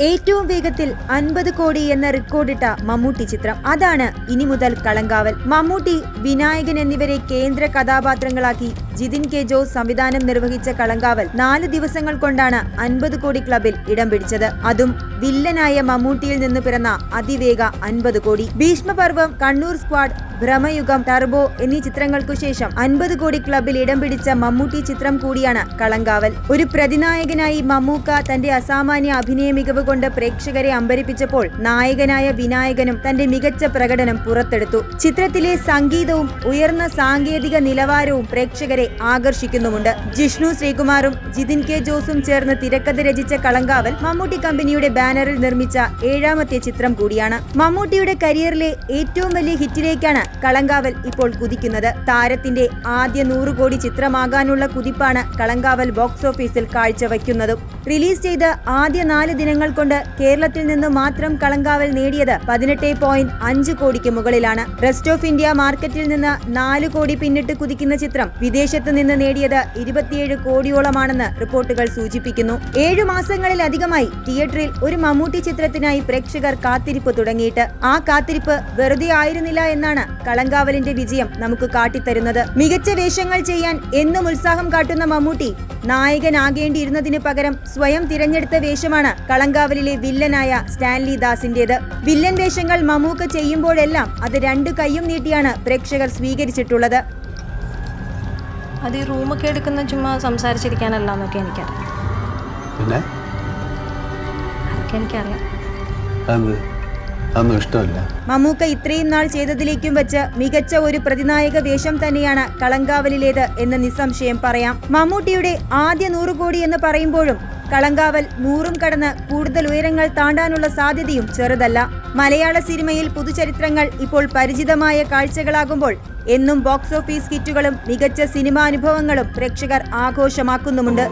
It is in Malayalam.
ഏറ്റവും വേഗത്തിൽ 50 കോടി എന്ന റെക്കോർഡിട്ട മമ്മൂട്ടി ചിത്രം. അതാണ് ഇനി മുതൽ കളങ്കാവൽ. മമ്മൂട്ടി, വിനായകൻ എന്നിവരെ കേന്ദ്ര കഥാപാത്രങ്ങളാക്കി ജിതിൻ കെ ജോസ് സംവിധാനം നിർവഹിച്ച കളങ്കാവൽ 4 ദിവസങ്ങൾ കൊണ്ടാണ് 50 കോടി ക്ലബിൽ ഇടം പിടിച്ചത്. അതും വില്ലനായ മമ്മൂട്ടിയിൽ നിന്ന് പിറന്ന അതിവേഗ 50 കോടി. ഭീഷ്മപർവം, കണ്ണൂർ സ്ക്വാഡ്, ഭ്രമയുഗം, ടർബോ എന്നീ ചിത്രങ്ങൾക്കു ശേഷം 50 കോടി ക്ലബിൽ ഇടം പിടിച്ച മമ്മൂട്ടി ചിത്രം കൂടിയാണ് കളങ്കാവൽ. ഒരു പ്രതിനായകനായി മമ്മൂക്ക തന്റെ അസാമാന്യ അഭിനയ മികവ് കൊണ്ട് പ്രേക്ഷകരെ അമ്പരിപ്പിച്ചപ്പോൾ നായകനായ വിനായകനും തന്റെ മികച്ച പ്രകടനം പുറത്തെടുത്തു. ചിത്രത്തിലെ സംഗീതവും ഉയർന്ന സാങ്കേതിക നിലവാരവും പ്രേക്ഷകരെ ആകർഷിക്കുന്നുമുണ്ട്. ജിഷ്ണു ശ്രീകുമാറും ജിതിൻ കെ ജോസും ചേർന്ന് തിരക്കഥ രചിച്ച കളങ്കാവൽ മമ്മൂട്ടി കമ്പനിയുടെ ബാനറിൽ നിർമ്മിച്ച 7ാമത്തെ ചിത്രം കൂടിയാണ്. മമ്മൂട്ടിയുടെ കരിയറിലെ ഏറ്റവും വലിയ ഹിറ്റിലേക്കാണ് കളങ്കാവൽ ഇപ്പോൾ കുതിക്കുന്നത്. താരത്തിന്റെ ആദ്യ 100 കോടി ചിത്രമാകാനുള്ള കുതിപ്പാണ് കളങ്കാവൽ ബോക്സ് ഓഫീസിൽ കാഴ്ചവെക്കുന്നതും. റിലീസ് ചെയ്ത ആദ്യ 4 ദിനങ്ങൾ കൊണ്ട് കേരളത്തിൽ നിന്ന് മാത്രം കളങ്കാവൽ നേടിയത് 18.5 കോടിക്ക് മുകളിലാണ്. റെസ്റ്റ് ഓഫ് ഇന്ത്യ മാർക്കറ്റിൽ നിന്ന് 4 കോടി പിന്നിട്ട് കുതിക്കുന്ന ചിത്രം വിദേശത്ത് നിന്ന് നേടിയത് 27 കോടിയോളമാണെന്ന് റിപ്പോർട്ടുകൾ സൂചിപ്പിക്കുന്നു. 7 മാസങ്ങളിലധികമായി തിയേറ്ററിൽ ഒരു മമ്മൂട്ടി ചിത്രത്തിനായി പ്രേക്ഷകർ കാത്തിരിപ്പ് തുടങ്ങിയിട്ട്. ആ കാത്തിരിപ്പ് വെറുതെ ആയിരുന്നില്ല എന്നാണ് കളങ്കാവലിന്റെ വിജയം നമുക്ക് കാട്ടിത്തരുന്നത്. മികച്ച വേഷങ്ങൾ ചെയ്യാൻ എന്നും ഉത്സാഹം കാട്ടുന്ന മമ്മൂട്ടി നായകനാകേണ്ടിയിരുന്നതിന് പകരം സ്വയം തിരഞ്ഞെടുത്ത വേഷമാണ് കളങ്കാവലിലെ വില്ലനായ സ്റ്റാൻലി ദാസിന്റേത്. വില്ലൻ വേഷങ്ങൾ മമ്മൂക്ക ചെയ്യുമ്പോഴെല്ലാം അത് 2 കൈയും നീട്ടിയാണ് പ്രേക്ഷകർ സ്വീകരിച്ചിട്ടുള്ളത്. അത് ഈ റൂമൊക്കെ എടുക്കുന്ന ചുമ്മാ സംസാരിച്ചിരിക്കാനല്ല എന്നൊക്കെ എനിക്കറിയാം. അതൊക്കെ എനിക്കറിയാം. മമ്മൂക്ക ഇത്രയും നാൾ ചെയ്തതിലേക്കും വെച്ച് മികച്ച ഒരു പ്രതിനായക വേഷം തന്നെയാണ് കളങ്കാവലിലേത് എന്ന് നിസ്സംശയം പറയാം. മമ്മൂട്ടിയുടെ ആദ്യ 100 കോടി എന്ന് പറയുമ്പോഴും കളങ്കാവൽ 100ഉം കടന്ന് കൂടുതൽ ഉയരങ്ങൾ താണ്ടാനുള്ള സാധ്യതയും ചെറുതല്ല. മലയാള സിനിമയിൽ പുതുചരിത്രങ്ങൾ ഇപ്പോൾ പരിചിതമായ കാഴ്ചകളാകുമ്പോൾ എന്നും ബോക്സ് ഓഫീസ് ഹിറ്റുകളും മികച്ച സിനിമാ അനുഭവങ്ങളും പ്രേക്ഷകർ ആഘോഷമാക്കുന്നുമുണ്ട്.